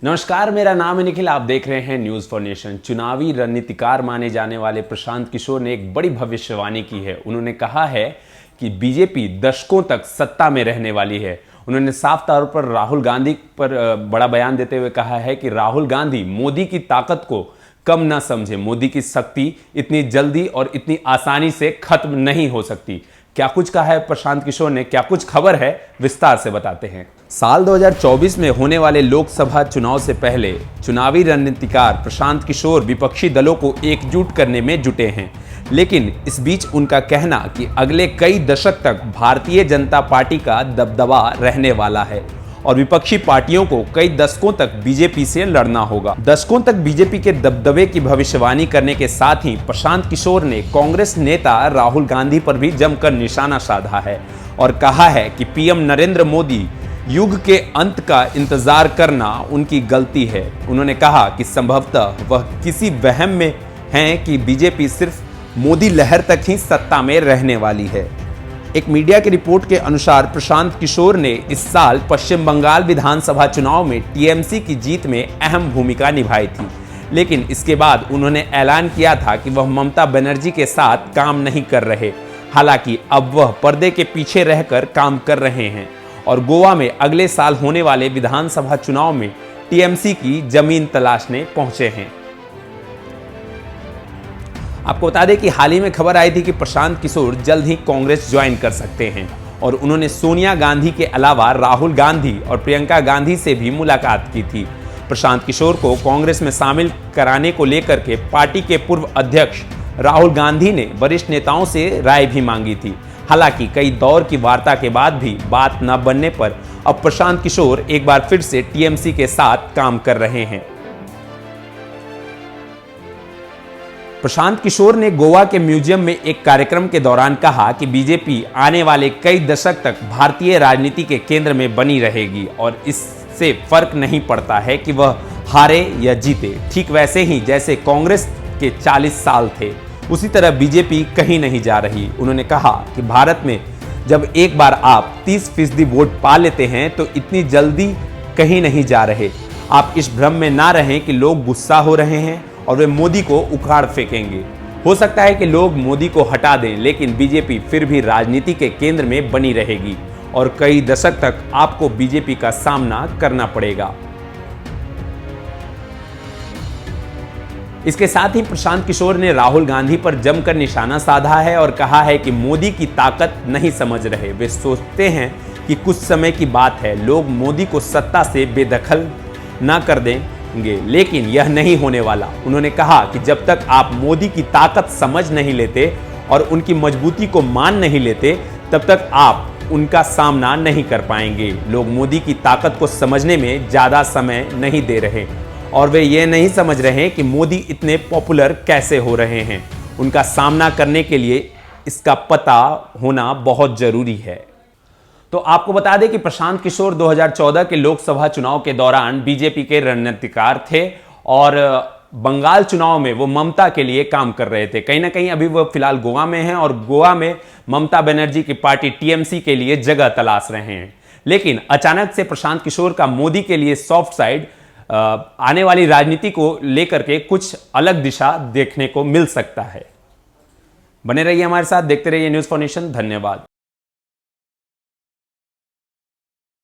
नमस्कार, मेरा नाम है निखिल। आप देख रहे हैं न्यूज फॉर नेशन। चुनावी रणनीतिकार माने जाने वाले प्रशांत किशोर ने एक बड़ी भविष्यवाणी की है। उन्होंने कहा है कि बीजेपी दशकों तक सत्ता में रहने वाली है। उन्होंने साफ तौर पर राहुल गांधी पर बड़ा बयान देते हुए कहा है कि राहुल गांधी मोदी की ताकत को कम ना समझे। मोदी की शक्ति इतनी जल्दी और इतनी आसानी से खत्म नहीं हो सकती। क्या कुछ कहा है प्रशांत किशोर ने, क्या कुछ खबर है, विस्तार से बताते हैं। साल 2024 में होने वाले लोकसभा चुनाव से पहले चुनावी रणनीतिकार प्रशांत किशोर विपक्षी दलों को एकजुट करने में जुटे हैं। लेकिन इस बीच उनका कहना कि अगले कई दशक तक भारतीय जनता पार्टी का दबदबा रहने वाला है और विपक्षी पार्टियों को कई दशकों तक बीजेपी से लड़ना होगा। दशकों तक बीजेपी के दबदबे की भविष्यवाणी करने के साथ ही प्रशांत किशोर ने कांग्रेस नेता राहुल गांधी पर भी जमकर निशाना साधा है और कहा है कि पीएम नरेंद्र मोदी युग के अंत का इंतजार करना उनकी गलती है। उन्होंने कहा कि संभवतः वह किसी वहम में हैं कि बीजेपी सिर्फ मोदी लहर तक ही सत्ता में रहने वाली है। एक मीडिया की रिपोर्ट के अनुसार प्रशांत किशोर ने इस साल पश्चिम बंगाल विधानसभा चुनाव में टीएमसी की जीत में अहम भूमिका निभाई थी, लेकिन इसके बाद उन्होंने ऐलान किया था कि वह ममता बनर्जी के साथ काम नहीं कर रहे। हालांकि अब वह पर्दे के पीछे रहकर काम कर रहे हैं और गोवा में अगले साल होने वाले विधानसभा चुनाव में टीएमसी की जमीन तलाशने पहुंचे हैं। आपको बता दें कि हाल ही में खबर आई थी कि प्रशांत किशोर जल्द ही कांग्रेस ज्वाइन कर सकते हैं और उन्होंने सोनिया गांधी के अलावा राहुल गांधी और प्रियंका गांधी से भी मुलाकात की थी। प्रशांत किशोर को कांग्रेस में शामिल कराने को लेकर के पार्टी के पूर्व अध्यक्ष राहुल गांधी ने वरिष्ठ नेताओं से राय भी मांगी थी। हालांकि कई दौर की वार्ता के बाद भी बात न बनने पर अब प्रशांत किशोर एक बार फिर से टीएमसी के साथ काम कर रहे हैं। प्रशांत किशोर ने गोवा के म्यूजियम में एक कार्यक्रम के दौरान कहा कि बीजेपी आने वाले कई दशक तक भारतीय राजनीति के केंद्र में बनी रहेगी और इससे फर्क नहीं पड़ता है कि वह हारे या जीते। ठीक वैसे ही जैसे कांग्रेस के 40 साल थे, उसी तरह बीजेपी कहीं नहीं जा रही। उन्होंने कहा कि भारत में जब एक बार आप 30% वोट पा लेते हैं तो इतनी जल्दी कहीं नहीं जा रहे। आप इस भ्रम में ना रहें कि लोग गुस्सा हो रहे हैं और वे मोदी को उखाड़ फेंकेंगे। हो सकता है कि लोग मोदी को हटा दें, लेकिन बीजेपी फिर भी राजनीति के केंद्र में बनी रहेगी और कई दशक तक आपको बीजेपी का सामना करना पड़ेगा। इसके साथ ही प्रशांत किशोर ने राहुल गांधी पर जमकर निशाना साधा है और कहा है कि मोदी की ताकत नहीं समझ रहे। वे सोचते हैं कि कुछ समय की बात है, लोग मोदी को सत्ता से बेदखल ना कर देंगे, लेकिन यह नहीं होने वाला। उन्होंने कहा कि जब तक आप मोदी की ताकत समझ नहीं लेते और उनकी मजबूती को मान नहीं लेते, तब तक आप उनका सामना नहीं कर पाएंगे। लोग मोदी की ताकत को समझने में ज़्यादा समय नहीं दे रहे और वे ये नहीं समझ रहे कि मोदी इतने पॉपुलर कैसे हो रहे हैं। उनका सामना करने के लिए इसका पता होना बहुत ज़रूरी है। तो आपको बता दें कि प्रशांत किशोर 2014 के लोकसभा चुनाव के दौरान बीजेपी के रणनीतिकार थे और बंगाल चुनाव में वो ममता के लिए काम कर रहे थे। कहीं ना कहीं अभी वो फिलहाल गोवा में हैं और गोवा में ममता बनर्जी की पार्टी टीएमसी के लिए जगह तलाश रहे हैं। लेकिन अचानक से प्रशांत किशोर का मोदी के लिए सॉफ्ट साइड आने वाली राजनीति को लेकर के कुछ अलग दिशा देखने को मिल सकता है। बने रहिए हमारे साथ, देखते रहिए न्यूज फॉर नेशन। धन्यवाद।